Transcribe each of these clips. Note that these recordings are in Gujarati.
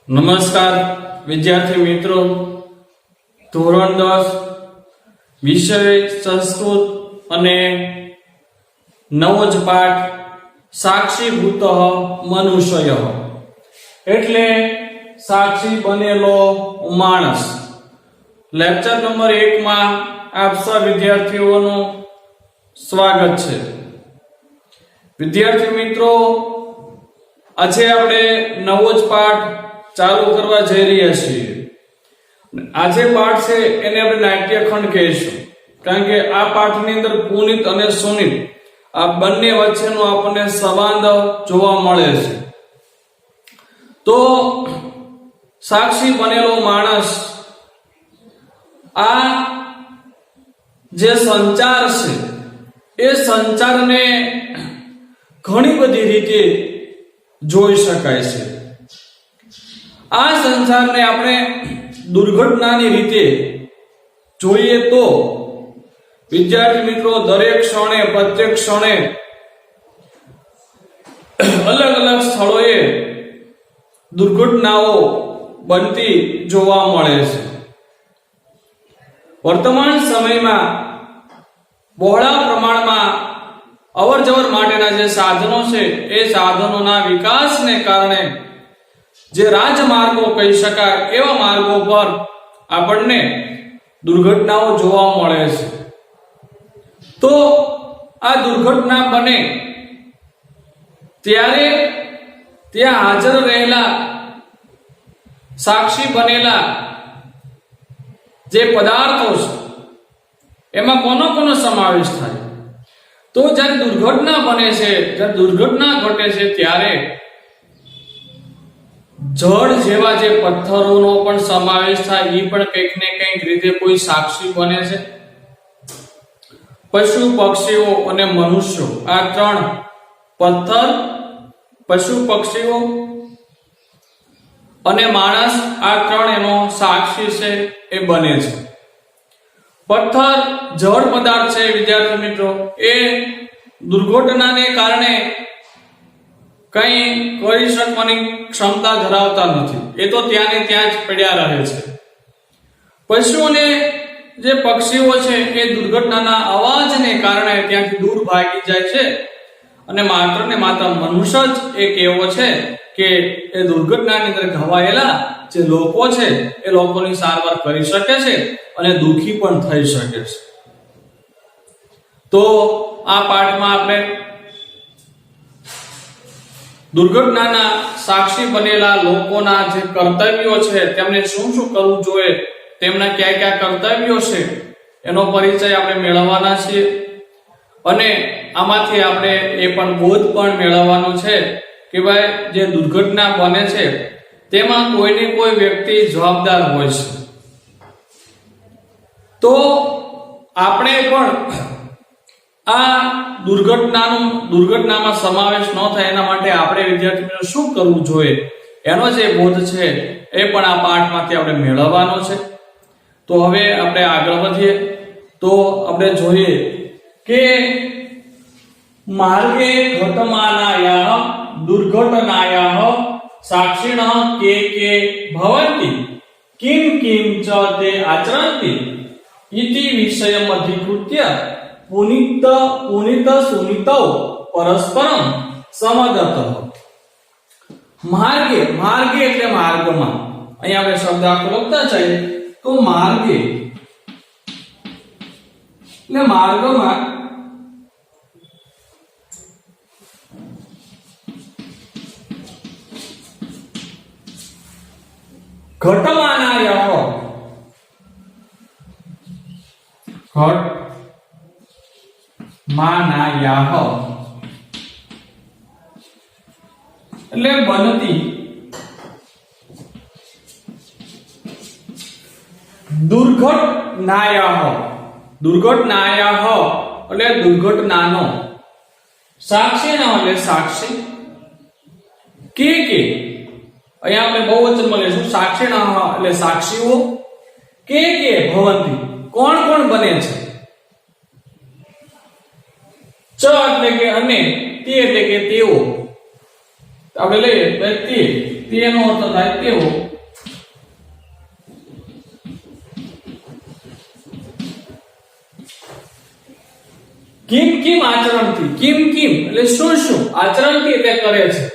નમસ્કાર વિદ્યાર્થી મિત્રો, ધોરણ 10 વિષય સંસ્કૃત અને નવો જ પાઠ સાક્ષીભૂત મનુષ્ય એટલે સાક્ષી બનેલો માણસ. લેક્ચર નંબર 1 માં આપ સૌ વિદ્યાર્થીઓનું સ્વાગત છે. વિદ્યાર્થી મિત્રો, આજે આપણે નવો જ પાઠ ચાલુ કરવા જઈ રહ્યા છીએ. આજે પાઠ છે એને આપણે નાટ્યખંડ કહીશું, કારણ કે આ પાઠની અંદર પુનિત અને સુનિત આ બંને વચ્ચેનો આપણને સંબંધ જોવા મળે છે. તો સાક્ષી બનેલો માણસ, આ જે સંચાર છે એ સંચારને ઘણી બધી રીતે જોઈ શકાય છે. આ સંસારને આપણે દુર્ઘટનાની રીતે જોઈએ તો વિદ્યાર્થી મિત્રો, દરેક ક્ષણે પ્રત્યેક ક્ષણે અલગ અલગ સ્થળોએ દુર્ઘટનાઓ બનતી જોવા મળે છે. વર્તમાન સમયમાં બહોળા પ્રમાણમાં અવર જવર માટેના જે સાધનો છે એ સાધનોના વિકાસને કારણે જે રાજમાર્ગો કહી શકાય એવા માર્ગો પર આપણને દુર્ઘટનાઓ જોવા મળે છે. તો આ દુર્ઘટના બને ત્યારે ત્યાં હાજર રહેલા સાક્ષી બનેલા જે પદાર્થો છે એમાં કોનો સમાવેશ થાય? તો જ્યારે દુર્ઘટના બને છે, જ્યારે દુર્ઘટના ઘટે છે ત્યારે જળ જેવા જે પથ્થરોનો પણ સમાવેશ થાય, એ પણ કંઈક ને કંઈક રીતે કોઈ સાક્ષી બને છે. પશુ પક્ષીઓ અને મનુષ્યો, આ ત્રણ, પથ્થર, પશુ પક્ષીઓ અને માણસ, આ ત્રણ એનો સાક્ષી છે એ બને છે. પથ્થર જળ પદાર્થ છે વિદ્યાર્થી મિત્રો, એ દુર્ઘટનાને કારણે કઈ કરી શકવાની ક્ષમતા ધરાવતા નથી, એ તો ત્યાં ને ત્યાં જ પડ્યા રહે છે. પશુઓને જે પક્ષીઓ છે એ દુર્ઘટનાના અવાજને કારણે ત્યાંથી દૂર ભાગી જાય છે, અને માત્ર ને માત્ર મનુષ્ય જ એક એવો છે કે એ દુર્ઘટનાની અંદર ઘવાયેલા જે લોકો છે એ લોકોની સારવાર કરી શકે છે અને દુઃખી પણ થઈ શકે છે. તો આ પાઠમાં આપણે દુર્ઘટનાના સાક્ષી બનેલા લોકોના જે કર્તવ્યો છે, તેમને શું શું કરવું જોઈએ, તેમના કયા કયા કર્તવ્યો છે એનો પરિચય આપણે મેળવવાના છીએ. અને આમાંથી આપણે એ પણ બોધ પણ મેળવવાનો છે કે ભાઈ જે દુર્ઘટના બને છે તેમાં કોઈને કોઈ વ્યક્તિ જવાબદાર હોય છે. તો આપણે પણ આ દુર્ઘટનામાં સમાવેશ ન થાય એના માટે આપણે વિદ્યાર્થીઓને શું કરવું જોઈએ એનો જે બોધ છે એ પણ આ પાઠમાંથી આપણે મેળવવાનો છે. તો હવે આપણે આગળ વધીએ તો આપણે જોઈએ કે માર્ગે ઘટમાનાયાઃ દુર્ઘટનાયાઃ સાક્ષિણઃ કે ભવન્તિ કિમ કિમ ચ તે આચરન્તિ ઇતિ વિષયમ અધિકૃત્ય પુનિત સુનિતૌ પરસ્પરમ સમદતઃ. માર્ગે, માર્ગે એટલે માર્ગમાં, અહીંયા આપણે શબ્દ આખો લખતા જઈએ તો માર્ગે એટલે માર્ગમાં ઘટમાનાયઃ, ઘટમાનાયાઃ એટલે બનતી દુર્ઘટનાયાઃ, દુર્ઘટનાયાઃ એટલે દુર્ઘટનાનો, સાક્ષીનો એટલે સાક્ષી, કે અહીંયા આપણે બહુવચનમાં લઈશું, સાક્ષીણઃ એટલે સાક્ષીઓ, કે ભવંતિ કોણ કોણ બને છે, ચ એટલે કે અને, તે એટલે કે તેઓ, આપણે લઈએ તે તેનો અર્થ થાય તેવો. કિમ કિમ આચરણથી, કિમ કિમ એટલે શું શું, આચરણથી એટલે કરે છે.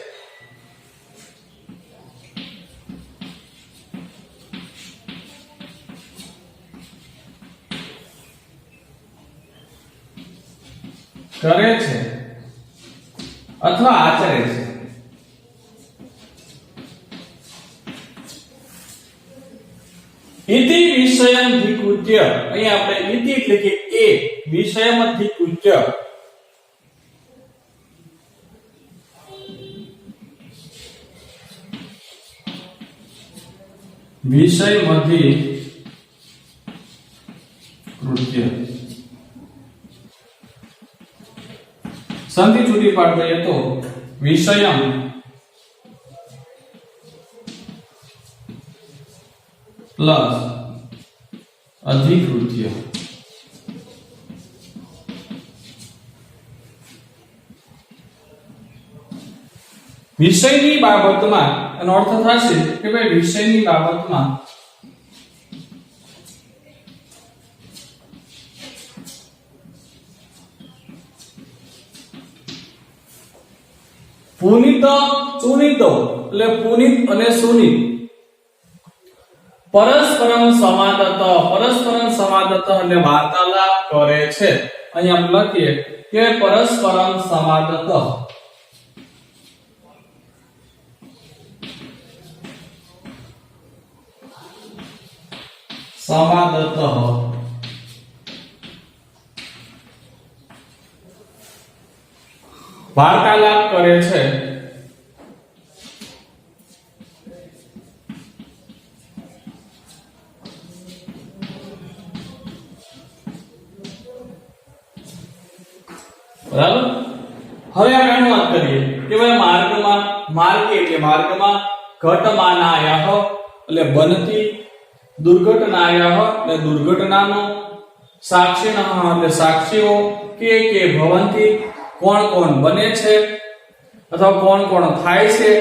કરે છે અથવા આચરે છે. ઇતિ વિષયમ ધિકૃત્ય, અહીં આપણે ઇતિ એટલે કે એ વિષયમ ધિકૃત્ય, વિષયમધિ કૃત્ય. સંધિ છૂટી પાડ દઈએ તો વિષયમ પ્લસ અધિકૃત્ય. વિષયની બાબતમાં એનો અર્થ થશે કે ભાઈ વિષયની બાબતમાં પુનિત ચુનિતો એટલે પુનિત અને સુનિત પરસ્પરમ સમાદત, પરસ્પરમ સમાદત એટલે વાર્તાલાપ કરે છે. અહીં આપણે લખીએ કે પરસ્પરમ સમાદત. સમાદત વાર્તાલાપ કરે છે. બરાબર. હવે આપણે અનુવાદ કરીએ કે ભાઈ માર્ગમાં, માર્ગે એટલે માર્ગમાં, ઘટમાનાયઃ એટલે બનતી, દુર્ઘટનાયઃ એટલે દુર્ઘટનાનો, સાક્ષિણઃ એટલે સાક્ષીઓ, કે ભવંતી કોણ કોણ બને છે અથવા કોણ કોણ થાય છે,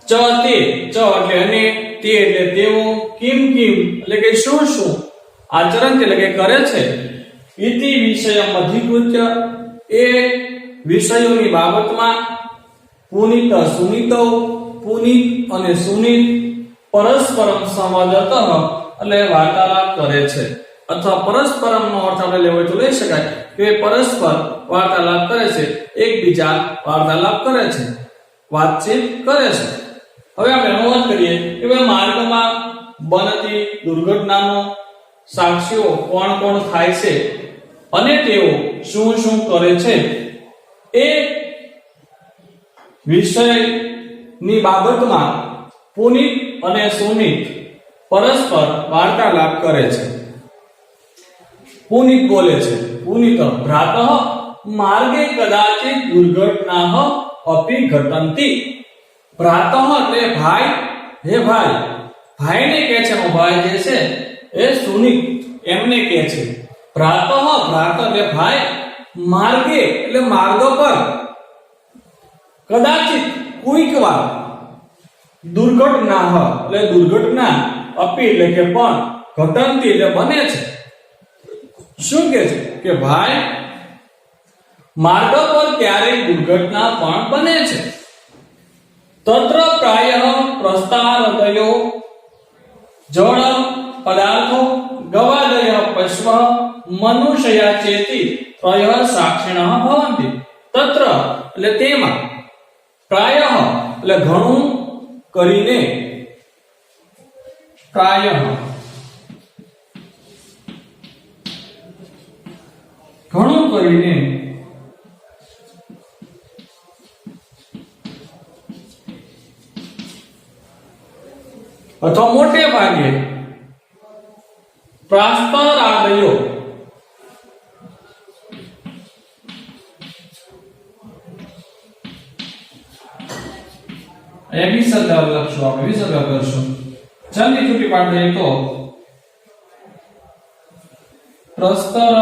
ચ તે, ચ એટલે અને, તે એટલે તેઓ, કિમ કિમ એટલે કે શું શું, આચરણ એટલે કે કરે છે, ઇતિ વિષયમ અધિકૃત્ય એ વિષયોની બાબતમાં, પુનિત સુનિતો પુનિત અને સુનિત, પરસ્પરમ સંવાદત એટલે વાર્તાલાપ કરે છે. અથવા પરસ્પરમ નો અર્થ આપણે લેવો તો લઈ શકાય કે પરસ્પર વાર્તાલાપ કરે છે, એકબીજા વાર્તાલાપ કરે છે, વાતચીત કરે છે. હવે આપણે અનુવાદ કરીએ કે ભાઈ માર્ગમાં બનતી દુર્ઘટનાનો સાક્ષીઓ કોણ કોણ થાય છે અને તેઓ શું શું કરે છે એ વિષયની બાબતમાં પુનિત અને સુનિત પરસ્પર વાર્તાલાપ કરે છે. પુનિત બોલે છે, પુનિત ભ્રાતઃ માર્ગે કદાચિત દુર્ઘટનાઃ અપી ઘટંતી. ભ્રાતઃ એટલે ભાઈ, હે ભાઈ, ભાઈને કહે છે, ભાઈ જે છે એ સુનિત એમને કહે છે. ભ્રાતઃ, ભ્રાત એટલે ભાઈ, માર્ગે એટલે માર્ગ પર, કદાચિત કોઈક વાર, દુર્ઘટનાઃ એટલે દુર્ઘટના, અપી એટલે કે પણ, ઘટંતી એટલે બને છે. શું કે છે કે ભાઈ માર્ગ પર ક્યારેક દુર્ઘટના પણ બને છે. તત્ર પ્રાયઃ પ્રસ્તારદયો જળ પદાર્થો ગવાદય પશ્વ મનુષ્યા ચેતી ત્રય સાક્ષિણઃ ભવન્તિ. તત્ર એટલે તેમાં, પ્રાયઃ એટલે ઘણું કરીને, પ્રાયઃ ઘણું કરીને, અથવા મોટે ભાગે, પ્રાસ્તરાદયો અહીંયા વિસર્ગ લખશું, આપણે વિસર્ગ કરશું. જલ્દી છૂટી પાડ દઈએ તો પ્રસ્તરઃ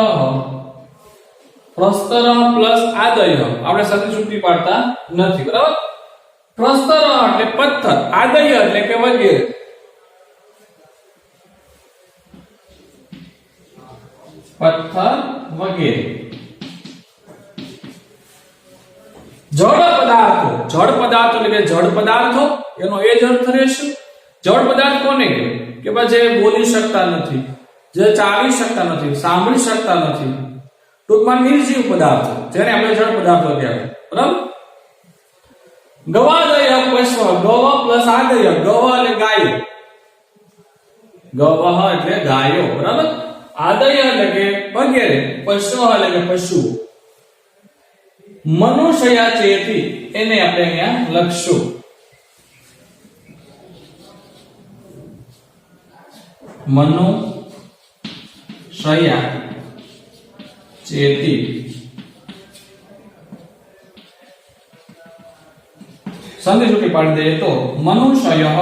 પ્રસ્તર પ્લસ આદય આપણે સંધિ છૂટી પાડતા નથી, બરાબર. પ્રસ્તર એટલે પથ્થર, આદય એટલે કે વગેરે. પથ્થર વગેરે. જળ પદાર્થો, જળ પદાર્થો એટલે કે જળ પદાર્થો, એનો એ જ અર્થ રહેશે. જળ પદાર્થ કોને કહેવાય કે ભાઈ જે બોલી શકતા નથી, જે ચાલી શકતા નથી, સાંભળી શકતા નથી, ટૂંકમાં નિર્જીવ પદાર્થો, જેને આપણે જળ પદાર્થો કહેવાય, બરાબર. ગવાદય પશ્વ, ગવ પ્લસ આદય, ગવ એટલે ગાયો, ગવ એટલે ગાયો, બરાબર. આદય એટલે કે વગેરે, પશ્વ એટલે કે પશુઓ. મનુષ્ય ચેતી, એને આપણે અહીંયા લખશું. મનુષ્ય ચેતી. સંધિ છૂટી પાડી દઈએ તો મનુષ્ય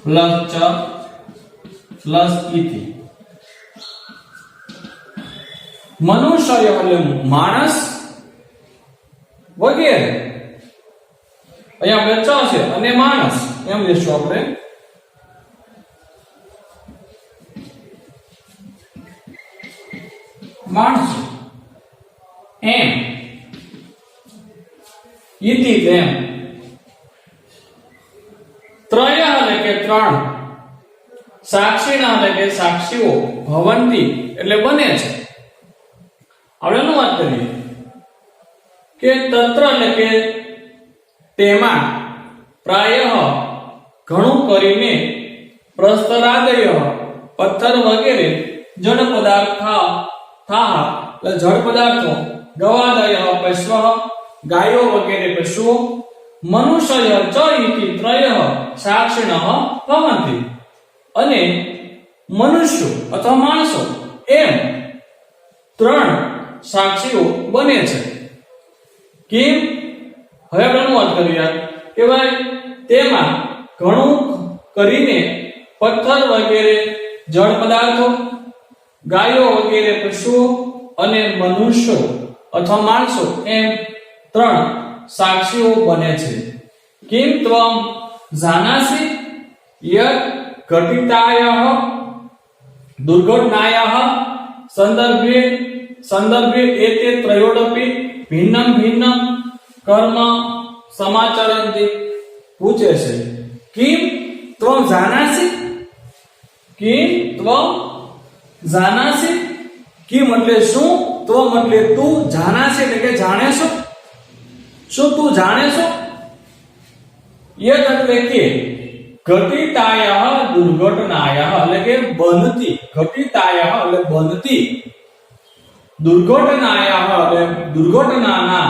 પ્લસ ચ પ્લસ ઇતિ. મનુષ્ય એટલે માણસ વગેરે, અહીંયા આપણે ચ છે અને માણસ એમ લેશું આપણે. માણસ એમ, ઇતિ એમ. ત્રય એટલે કે ત્રણ, સાક્ષીણા એટલે કે સાક્ષીઓ, ભવંતી એટલે બને છે. આપણે એનું વાત કરીએ કે તત્ર એટલે કે તેમાં, પ્રાયઃ ઘણું કરીને, પ્રસ્તરાદય પથ્થર વગેરે, જળ પદાર્થ થા એટલે જળ પદાર્થો, ગવાદય પશ્વ ગાયો વગેરે પશુઓ, મનુષ્ય ચ ઇતિ ત્રયઃ સાક્ષિણઃ ભવંતિ અને મનુષ્યો અથવા માણસો એમ ત્રણ સાક્ષીઓ બને છે. કેમ? હવે આપણે વાત કરીએ કે ભાઈ તેમાં ઘણું કરીને પથ્થર વગેરે જળ પદાર્થો, ગાયો વગેરે પશુઓ અને મનુષ્યો અથવા માણસો એમ ત્રણ સાક્ષીઓ બને છે. કિમ ત્વમ જાનાસી યત ઘટિતાયઃ દુર્ઘટનાયાઃ સંદર્ભે એતે ત્રયોડપી ભિન્નમ ભિન્નમ કર્મ સમાચરંતિ. પૂછે છે કિમ ત્વમ જાનાસી, કિમ ત્વમ જાનાસી. કિમ એટલે શું, ત્વમ એટલે તું, જાનાસી એટલે કે જાણે છો, શું તું જાણે છો. યત એટલે કે ઘટિતાયઃ દુર્ઘટનાયઃ એટલે કે બનતી, ઘટિતાયઃ એટલે બનતી, દુર્ઘટનાયઃ એટલે દુર્ઘટનાના,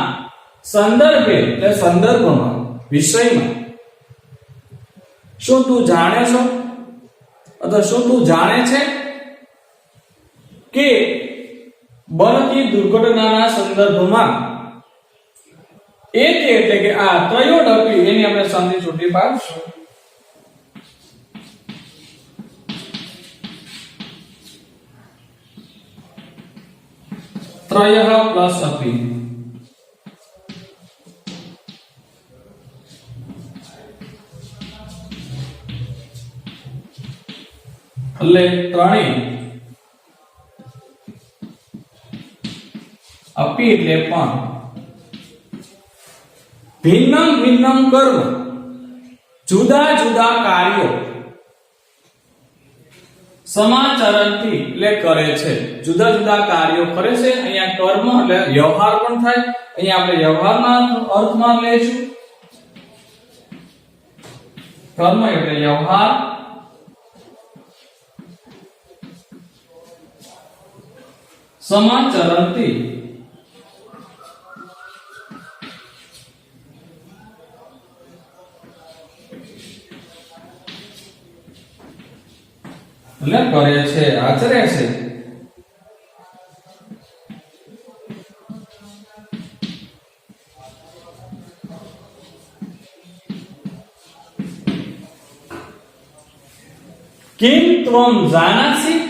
સંદર્ભે એટલે સંદર્ભમાં, વિષયમાં. શું તું જાણે છો અથવા શું તું જાણે છે કે બનતી દુર્ઘટનાના સંદર્ભમાં એતે એટલે કે આ ત્રયોડપી, એની આપણે સંધિ છૂટી પાડશું. ત્રયઃ પ્લસ અપી. એટલે ત્રણેય, અપી એટલે પણ, ભિન્નમ ભિન્નમ કર્મ જુદા જુદા કાર્યો, સમાચરણથી એટલે કરે છે, જુદા જુદા કાર્યો કરે છે. અહીંયા કર્મ એટલે વ્યવહાર પણ થાય, અહીંયા આપણે વ્યવહારના અર્થમાં લઈશું. કર્મ એટલે વ્યવહાર, સમાચરણથી એટલે કરે છે, આચરે છે. કિમ ત્વમ જાનાસી,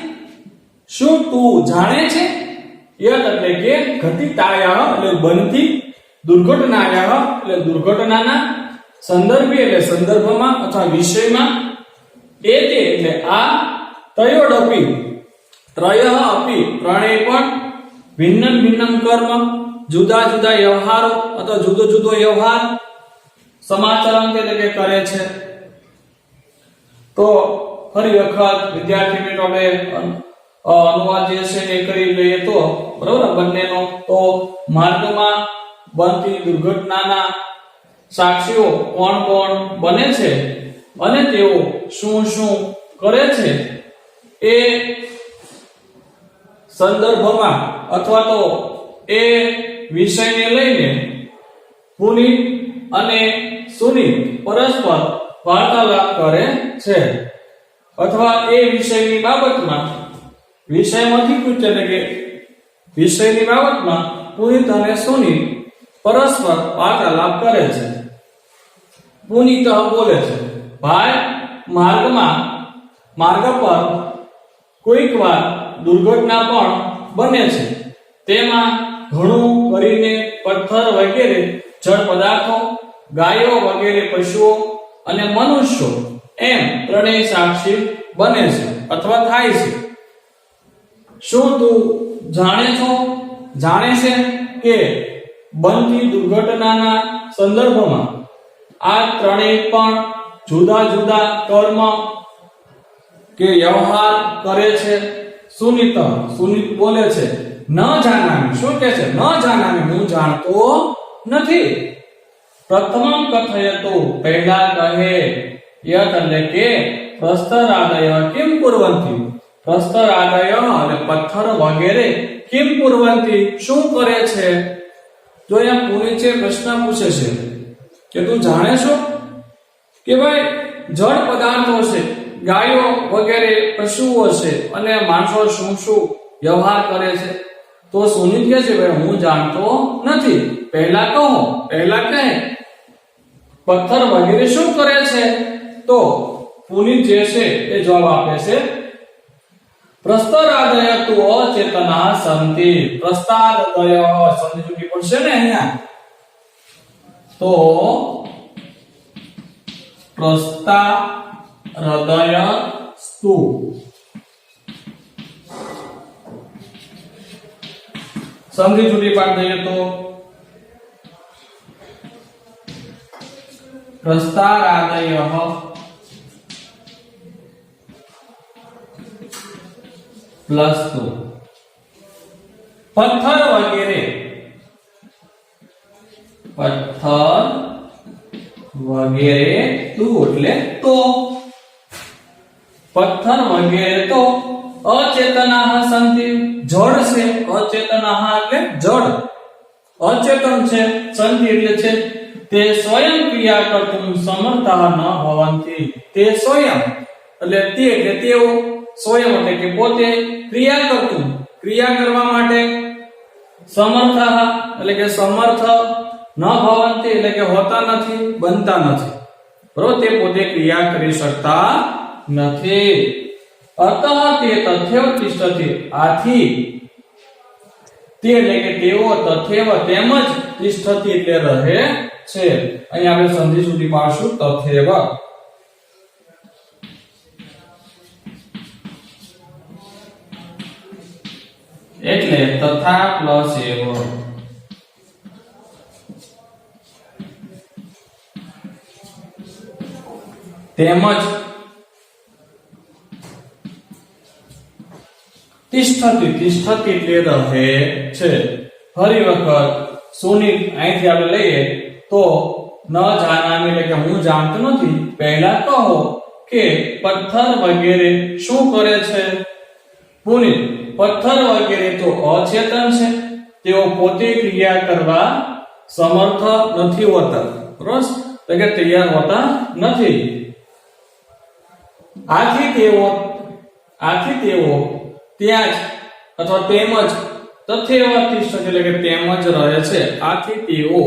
શું તું જાણે છે? યત એટલે કે ઘટિતાય એટલે બનતી, દુર્ઘટનાય એટલે દુર્ઘટનાના, સંદર્ભી એટલે સંદર્ભમાં અથવા વિષયમાં, એતે એટલે આ, તયોડપી ત્રયઃ અપી ત્રણેય પણ, ભિન્નમ ભિન્નમ કર્મ જુદા જુદા વ્યવહારો અથવા જુદો જુદો વ્યવહાર, સમાચરણ એટલે કે કરે છે. તો ફરી વખત વિદ્યાર્થી મિત્રો આપણે અનુવાદ જે છે એ કરી લઈએ તો બરાબર બંનેનો. તો માર્ગમાં બનતી દુર્ઘટનાના સાક્ષીઓ કોણ કોણ બને છે અને તેઓ શું શું કરે છે એ સંદર્ભમાં અથવા તો એ વિષયને લઈને પુનિત અને સુનિત પરસ્પર વાર્તાલાપ કરે છે, અથવા એ વિષયની બાબતમાં વિષયમાંથી પૂછે એટલે કે વિષયની બાબતમાં પુનિત અને સુનિત પરસ્પર વાર્તાલાપ કરે છે. પુનિત બોલે છે, ભાઈ માર્ગ પર કોઈક વાર દુર્ઘટના પણ બને છે, તેમાં ઘણું કરીને પથ્થર વગેરે જળ પદાર્થો, ગાયો વગેરે પશુઓ અને મનુષ્યો એમ ત્રણેય સાક્ષી બને છે અથવા થાય છે. શું તું જાણે છે કે બનતી દુર્ઘટનાના સંદર્ભમાં આ ત્રણેય પણ જુદા જુદા કર્મ કે વ્યવહાર કરે છે? સુનિત બોલે છે, ન જાનામી, શું કહે છે? ન જાનામી, હું જાણતો નથી. પ્રથમમ કથયતો, પહેલા કહે, યત એટલે કે પ્રસ્તરાદય કિમ કુર્વંતી, પ્રસ્તરાદય એટલે પથ્થર વગેરે, કિમ કુર્વંતી શું કરે છે? જો અહીંયા પુનિત પ્રશ્ન પૂછે છે કે તું જાણે છો કે ભાઈ જળ પદાર્થો છે, ગાયો વગેરે પશુઓ છે અને માણસો શું શું વ્યવહાર કરે છે? તો સુનિત કહે છે ભાઈ હું જાણતો નથી. પહેલા કહો, પહેલા કહે પથ્થર વગેરે શું કરે છે? તો પુનિત જે છે એ જવાબ આપે છે પ્રસ્તરાદય તુ અચેતના સંતિ. પ્રસ્તરાદય સંધિ ચૂકી પડશે ને અહીંયા, તો પ્રસ્તરાદય સ્તુ સંધિ છૂટી પાડ દઈએ તો પ્રસ્તરાદય પ્લસ તુ, પથ્થર વગેરે તું એટલે તો, પથ્થર વગેરે તો અચેતના સંતિ, જડ છે, અચેતના એટલે જડ, અચેતન છે, સંતિ એટલે છે તે સ્વયં ક્રિયા કરતું સમર્થા ન ભવંતી. તે સ્વયં એટલે તે એટલે તેઓ, સ્વયં એટલે કે પોતે, ક્રિયા કરતું ક્રિયા કરવા માટે, સમર્થા એટલે કે સમર્થ, ન ભવંતી એટલે કે હોતા નથી, બનતા નથી, બરોબર? તે પોતે ક્રિયા કરી શકતા નથી. અતઃ તે તથ્યવ તિષ્ઠતિ, આથી તે એટલે કે તેઓ તથ્યવ તેમજ તિષ્ઠતિ એટલે રહે છે. અહીં આપણે સંધિ સુધી પાડશું તથ્યવ. એટલે તથા પ્લસ એવ, તેમજ તિષ્ઠતિ એટલે રહે છે. ફરી વખત સુનિત અહીંથી આપણે લઈએ તો ન જાનામી એટલે કે હું જાણતો નથી. પહેલા કહો કે પથ્થર વગેરે શું કરે છે? પુનિત પથ્થર વગેરે તો અચેતન છે, તેઓ પોતે ક્રિયા કરવા સમર્થ નથી હોતા, બરોબર? એટલે કે તૈયાર હોતા નથી. આથી તેઓ ત્યાં જ અથવા તેમજ તથ્યવ તિષ્ઠતિ એટલે કે તેમજ રહે છે. આથી તેઓ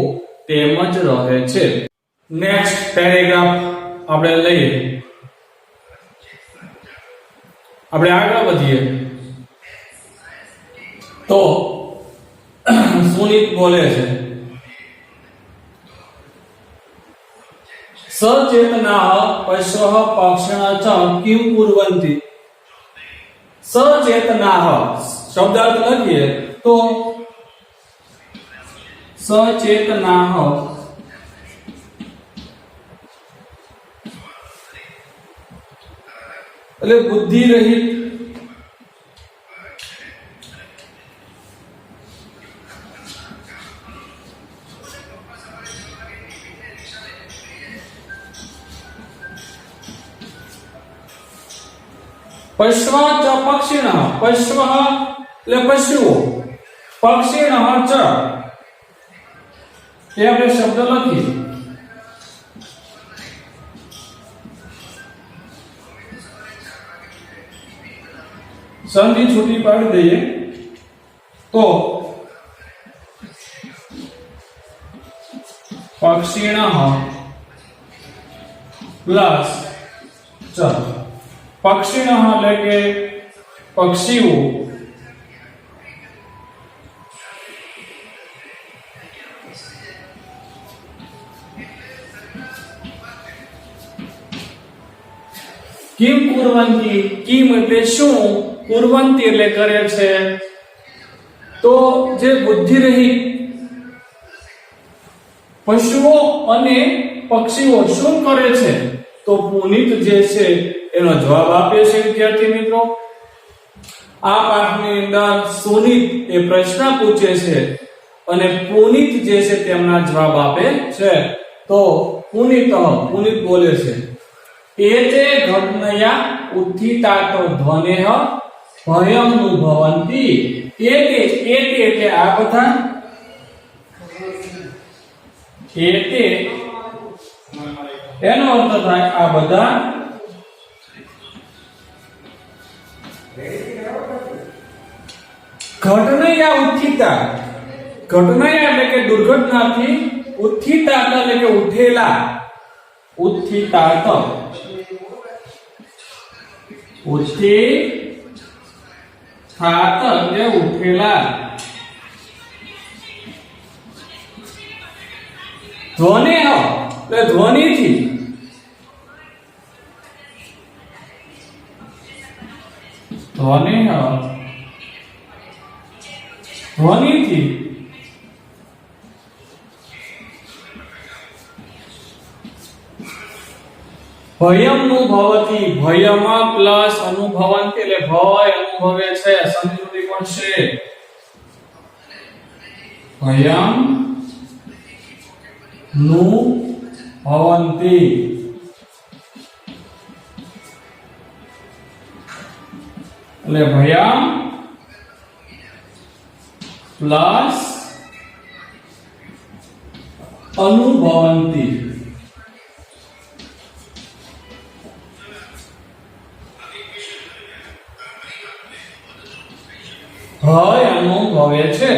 તેમજ રહે છે. નેક્સ્ટ પેરેગ્રાફ આપણે લઈએ. આપણે આગળ વધીએ તો સુનિત બોલે છે સચેતના પશ્વ પક્ષિણ ચ કિમ કુર્વંતિ સચેતના શબ્દાર્થ લખીએ તો સચેતના એટલે બુદ્ધિ રહિત પશ્વ ચ પક્ષિણ પશ્વ એટલે પશુઓ પક્ષિણ ચ એ આપણે શબ્દ લખીએ સંધિ છૂટી પાડી દઈએ તો પક્ષિણ પ્લસ ચ પક્ષિણ એટલે કે પક્ષીઓ કિમ કુર્વંતિ કિમ એટલે શું કુર્વંતિ એટલે કરે છે તો જે બુદ્ધિ રહિત પશુઓ અને પક્ષીઓ શું કરે છે તો પુનિત જે છે એનો જવાબ આપે છે વિદ્યાર્થી મિત્રો આ પાઠની અંદર સુનિત એ પ્રશ્ન પૂછે છે અને પુનિત જે છે તેમના જવાબ આપે છે તો પુનિત બોલે છે એતે ઘટનયા ઉત્થિતાતો ધ્વનેહ ભયમनुभवन्ति એતે એટલે આ બધા એતે એનો અર્થ થાય આ બધા ઘટનયા ઉત્થિતા ઘટનયા એટલે કે દુર્ઘટનાથી ઉત્થિતા એટલે કે ઉઠેલા ઉત્થિતાત ઉત્થિતાત એટલે ઉઠેલા ધ્વનેહ એટલે ધ્વનિથી ધ્વનેહ ધ્વનિથી ભયમनुभवति ભયમાં પ્લસ અનુભવંતિ એટલે ભય અનુભવે છે સંસ્કૃતિ પણ છે ભયમ नुभवन्ति એટલે ભયમ પ્લસ અનુભવંતિ ભય અનુભવે છે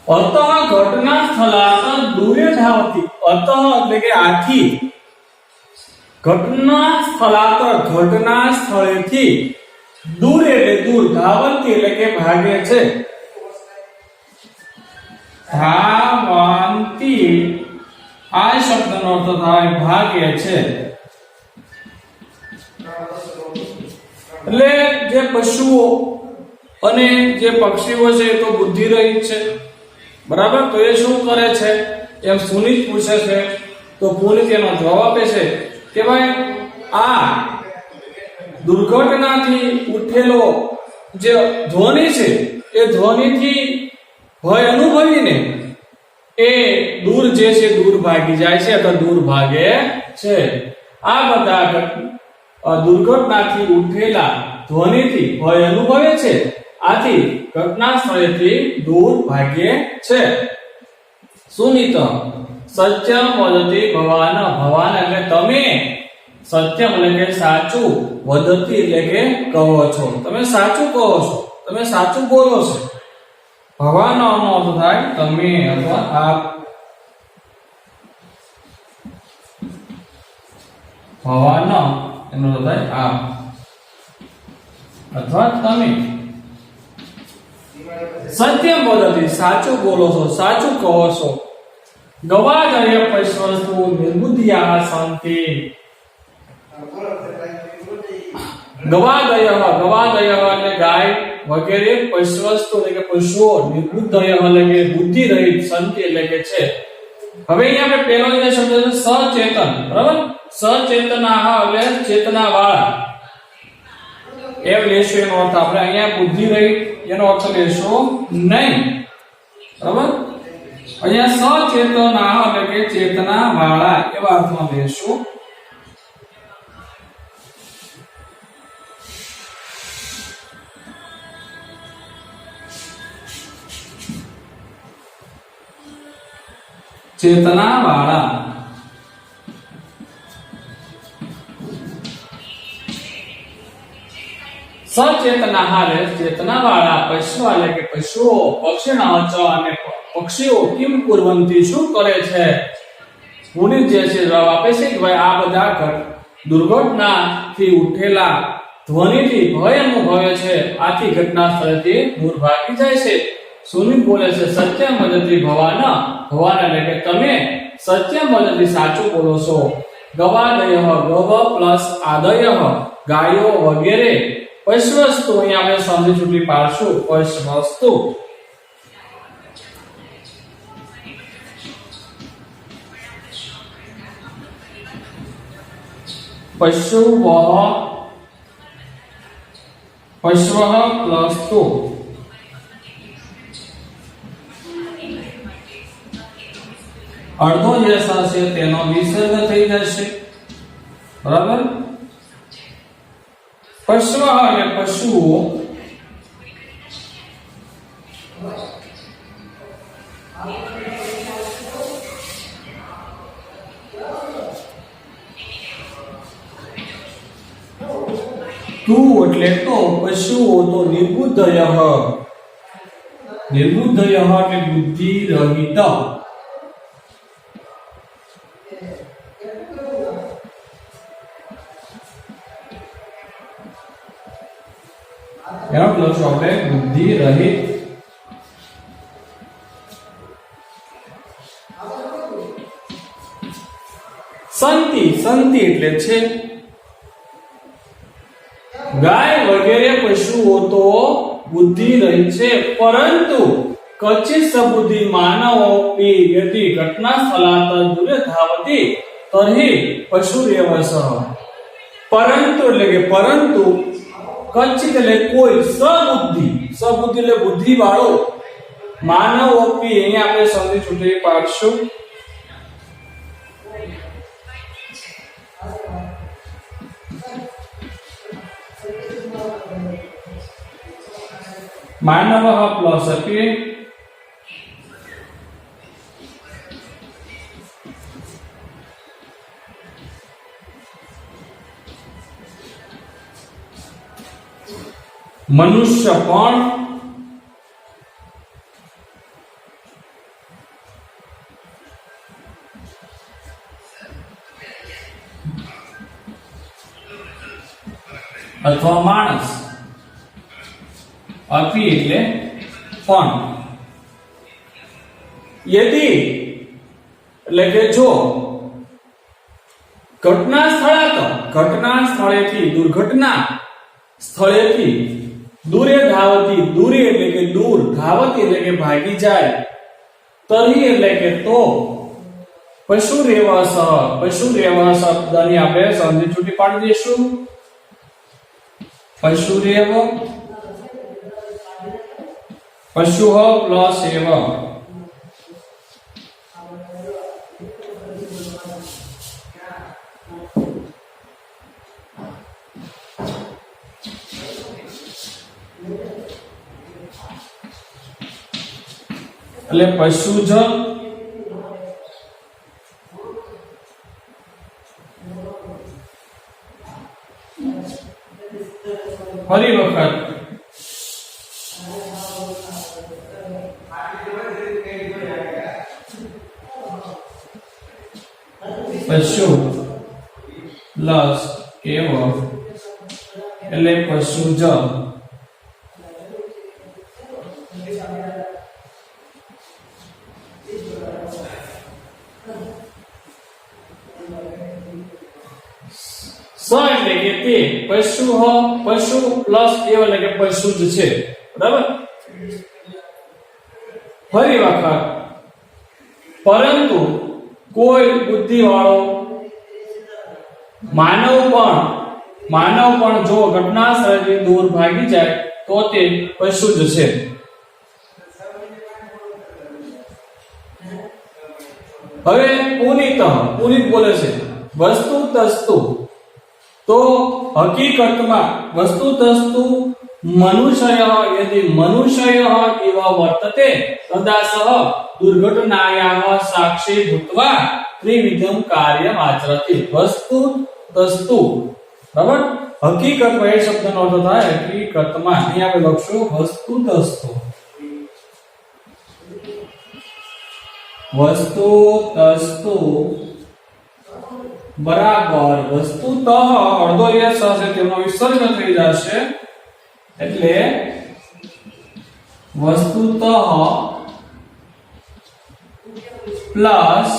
અતઃ ઘટના સ્થળાત દૂરે ધાવતી અતઃ એટલે કે આથી ઘટના સ્થળાત ઘટના સ્થળેથી દૂર એટલે દૂર ધાવતી એટલે કે ભાગે છે ધાવંતી આ શબ્દનો અર્થ થાય ભાગે છે એટલે જે પશુઓ અને જે પક્ષીઓ છે એ તો બુદ્ધિ રહિત છે બરાબર તો એ શું કરે છે એમ સુનિત પૂછે છે તો પુનિત એનો જવાબ આપે છે કે ભાઈ આ દુર્ઘટનાથી ઉઠેલો જે ધ્વનિ છે એ ધ્વનિથી ભય અનુભવીને એ દૂર જે છે દૂર ભાગી જાય છે અથવા દૂર ભાગે છે આ બધા દુર્ઘટનાથી ઉઠેલા ધ્વનિથી ભય અનુભવે છે આથી ઘટના સ્થળેથી દૂર ભાગે છે સુનિત સત્યમ વદતિ ભવાન ભવાન એટલે તમે સત્યમ એટલે કે સાચું વદતિ એટલે કે કહો છો તમે સાચું કહો છો તમે સાચું બોલો છો. ભવાનો નો અર્થ થાય તમે અથવા આપ. ભવાનો એનો અર્થ થાય આપ અથવા તમે. સત્યમ વદતિ સાચું બોલો છો, સાચું કહો છો. ગવાદય પશ્વસ્તુ નિર્બુદ્ધિયા સંતિ. ગવાદય એટલે ગાય વગેરે, પશ્વસ્તુ એટલે કે પશુઓ, નિર્બુદ્ધય એટલે કે બુદ્ધિ રહિત, સંતિ એટલે કે છે. હવે અહીંયા આપણે પહેલો જે શબ્દ છે સચેતન, બરાબર? સચેતનાહ એટલે ચેતના વાળા એમ લેશું એનો અર્થ. આપણે અહીંયા બુદ્ધિ રહિત એનો અર્થ લેશું નહીં, બરાબર? અહીંયા સચેતનાહ એટલે કે ચેતના વાળા એવા અર્થમાં લેશું. चेतना वाला. सचेतना हाले चेतना वाला पशु એટલે કે પશુઓ, પક્ષીના ચ અને પક્ષીઓ કિમ કુર્વંતી શું કરે છે? પુનિત જે છે જવાબ આપે છે કે ભાઈ આ બધા દુર્ઘટનાથી ઉઠેલા ધ્વનિથી ભય અનુભવે છે, આથી ઘટના સ્થળેથી દૂર ભાગી જાય છે. સુનિત બોલે છે સત્યમ વદતિ ભવાન. ભવાન એટલે કે તમે સત્યમ વદતિ સાચું બોલો છો. ગવાદય ગવ પ્લસ આદય ગાયો વગેરે. પશ્વસ્તુ અહીંયા આપણે સંધિ છૂટી પાડશું પશ્વસ્તુ. પશુવઃ પશ્વઃ પ્લસ તુ. અડધો જે થશે તેનો વિસર્ગ થઈ જશે, બરાબર? પશ્વ એટલે પશુઓ, તું એટલે તો પશુઓ તો નિર્બુદ્ધય. નિર્બુદ્ધય એટલે બુદ્ધિ રહિત. એનો પ્લસ આપણે બુદ્ધિ રહિત. સંતિ, સંતિ એટલે છે. ગાય વગેરે પશુઓ તો બુદ્ધિ રહિત છે, પરંતુ કચિત સબુદ્ધિ માનવોપી યદિ ઘટના સ્થળાત દૂરે ધાવતિ તર્હિ પશુરેવસ. પરંતુ એટલે કે પરંતુ, કચિત એટલે કોઈ, સબુદ્ધિ, સબુદ્ધિ એટલે બુદ્ધિ વાળો, માનવોપી અહીંયા આપણે સંધિ છૂટી પાડશું. માનવ પ્લસ અપી. મનુષ્ય પણ. અથવા માણસ. અપી એટલે પણ. યદિ એટલે કે જો. ઘટના સ્થળાત, ઘટના સ્થળેથી, દુર્ઘટના સ્થળેથી દૂરે ધાવતી, દૂરે એટલે કે દૂર, ધાવતી એટલે કે ભાગી જાય, તરી એટલે કે તો, પશુરેવસ, પશુરેવ શબ્દની આપણે સંધિ છૂટી પાડી દઈશું. પશુરેવ પશુઃ પ્લસ એવ. એટલે પશુજ ફરી વખત પશુ પ્લસ એવ એટલે પશુજ. સ એટલે કે તે પશુ પશુ પ્લસ એવ એટલે કે પશુ જ છે. બરાબર. ફરી વખત પરંતુ કોઈ બુદ્ધિ વાળો માનવ પણ જો ઘટના સ્થળેથી દૂર ભાગી જાય તો તે પશુ જ છે. હવે પુનિત બોલે છે વસ્તુ તસ્તુ. તો હકીકતમાં વસ્તુ તસ્તુ મનુષ્ય યદિ મનુષ્ય એવ વર્તતે તદા સહ દુર્ઘટનાયાः સાક્ષી ભૂત્વા ત્રિવિધમ કાર્યમ આચરતિ. વસ્તુ તસ્તુ. બરાબર. હકીકતમાં એ શબ્દનો અર્થ થાય હકીકતમાં. અહીંયા આપણે લખશું વસ્તુ તસ્તુ. વસ્તુ તસ્તુ બરાબર વસ્તુતઃ અડધો યસ હશે તેનો વિસર્ગ થઈ જશે એટલે વસ્તુતઃ પ્લસ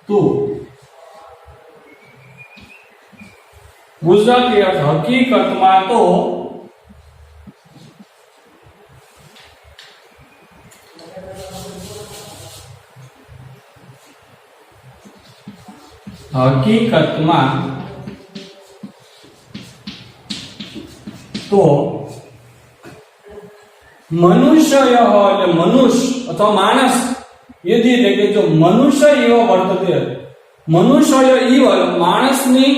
તુ. ગુજરાતી અર્થ હકીકતમાં તો મનુષ્ય એટલે મનુષ્ય અથવા માણસ યદિ એટલે કે જો મનુષ્ય એવો વર્તતે મનુષ્ય ઈવ માણસની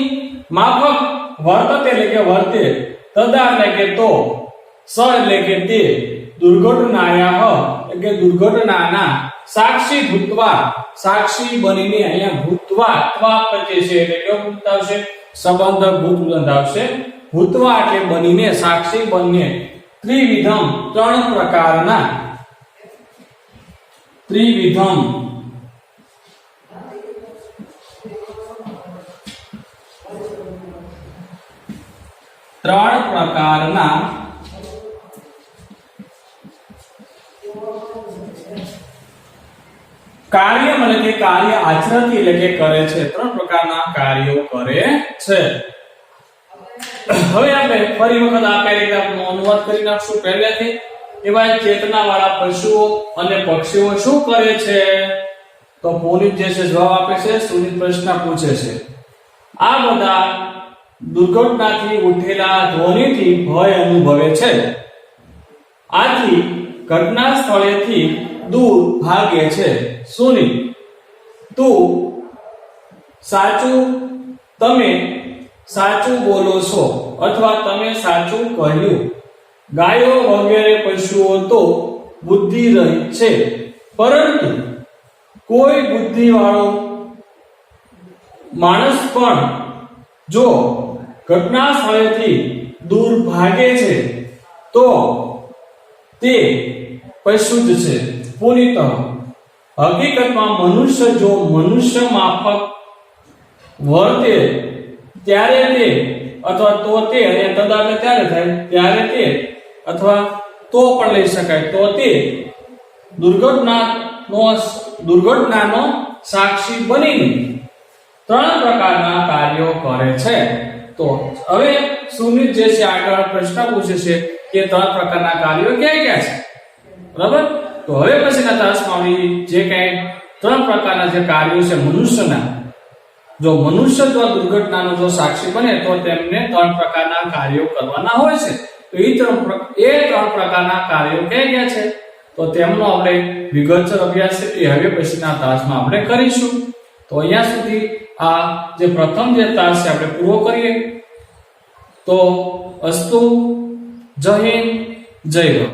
માફક વર્તતે એટલે કે વર્તે તદા એટલે કે તો સ એટલે કે તે દુર્ઘટનાયાः એટલે કે દુર્ઘટનાના સાક્ષી ભૂત્વા સાક્ષી બનીને અહીંયા ભૂત્વા ત્વા પ્રત્યે છે એટલે કેવો ભૂત આવશે સંબંધ ભૂત આવશે. ભૂત્વા એટલે બનીને સાક્ષી બનીને ત્રિવિધમ ત્રણ પ્રકારના કાર્ય એટલે કે કાર્ય આચરતી એટલે કે કરે છે. ત્રણ પ્રકારના કાર્યો કરે છે. હવે આપણે ફરી વખત આ પેરેગ્રાફનો અનુવાદ કરી નાખશું. પહેલેથી એવા ચેતના વાળા પશુઓ અને પક્ષીઓ શું કરે છે? તો પુનિત જે છે જવાબ આપે છે, સુનિત પ્રશ્ન પૂછે છે. આ બધા દુર્ઘટનાથી ઉઠેલા ધ્વનિથી ભય અનુભવે છે. આથી ઘટના સ્થળેથી દૂર ભાગે છે. સુનિત તું તમે સાચું બોલો છો અથવા તમે સાચું કહ્યું. ગાયો વગેરે પશુઓ તો બુદ્ધિ રહી છે, પરંતુ કોઈ બુદ્ધિવાળો માણસ પણ જો ઘટના સ્થળેથી દૂર ભાગે છે તો તે પશુ જ છે. પુનિત હકીકતમાં મનુષ્ય જો મનુષ્ય માફક વર્તે ત્યારે તે અથવા તો તે અને તદા એટલે ત્યારે થાય ત્યારે તે અથવા તો પણ લઈ શકાય તો તે દુર્ઘટનાનો સાક્ષી બનીને ત્રણ પ્રકારના કાર્યો કરે છે. તો હવે સુનિત જે છે આગળ પ્રશ્ન પૂછે છે કે ત્રણ પ્રકારના કાર્યો ક્યાં ક્યાં છે? બરાબર. તો હવે પછીના તાસમાં જે કઈ ત્રણ પ્રકારના જે કાર્યો છે મનુષ્યના, જો મનુષ્ય તો દુર્ઘટનાનો જો સાક્ષી બને તો તેમને ત્રણ પ્રકારના કાર્યો કરવાના હોય છે. તો એ ત્રણ પ્રકારના કાર્યો ક્યાં ક્યાં છે તો તેમનો આપણે વિગતસર અભ્યાસ છે એ હવે પછીના તાસમાં આપણે કરીશું. તો અહીંયા સુધી આ જે પ્રથમ જે તાસ છે આપણે પૂરો કરીએ. તો અસ્તુ. જય હિન્દ, જય ભારત.